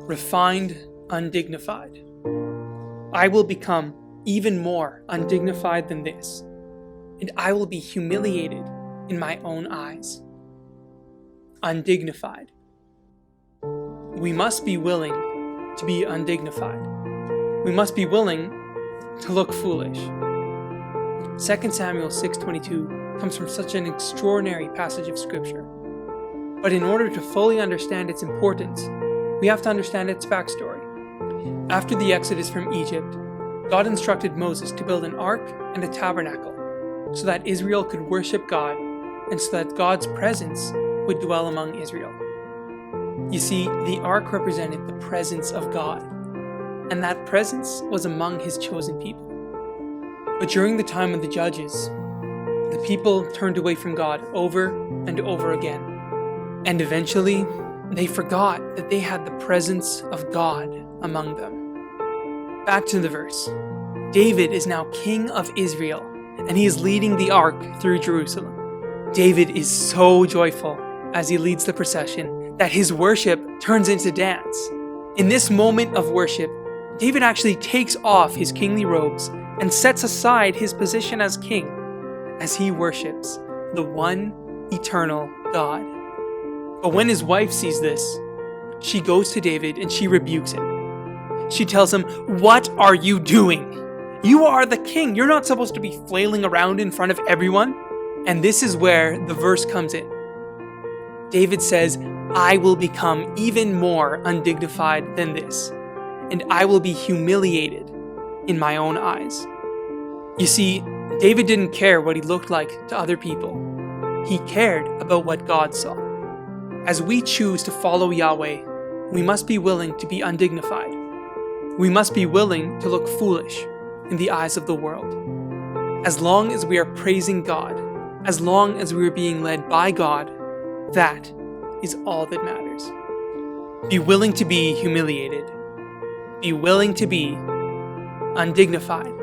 Refined, undignified. I will become even more undignified than this, and I will be humiliated in my own eyes. Undignified. We must be willing to be undignified. We must be willing to look foolish. 2 Samuel 6:22 comes from such an extraordinary passage of Scripture. But in order to fully understand its importance, we have to understand its backstory. After the Exodus from Egypt, God instructed Moses to build an ark and a tabernacle so that Israel could worship God and so that God's presence would dwell among Israel. You see, the ark represented the presence of God, and that presence was among his chosen people. But during the time of the judges, the people turned away from God over and over again. And eventually, they forgot that they had the presence of God among them. Back to the verse. David is now king of Israel, and he is leading the ark through Jerusalem. David is so joyful as he leads the procession that his worship turns into dance. In this moment of worship, David actually takes off his kingly robes and sets aside his position as king as he worships the one eternal God. But when his wife sees this, she goes to David and she rebukes him. She tells him, "What are you doing? You are the king. You're not supposed to be flailing around in front of everyone." And this is where the verse comes in. David says, "I will become even more undignified than this, and I will be humiliated in my own eyes." You see, David didn't care what he looked like to other people. He cared about what God saw. As we choose to follow Yahweh, we must be willing to be undignified. We must be willing to look foolish in the eyes of the world. As long as we are praising God, as long as we are being led by God, that is all that matters. Be willing to be humiliated. Be willing to be undignified.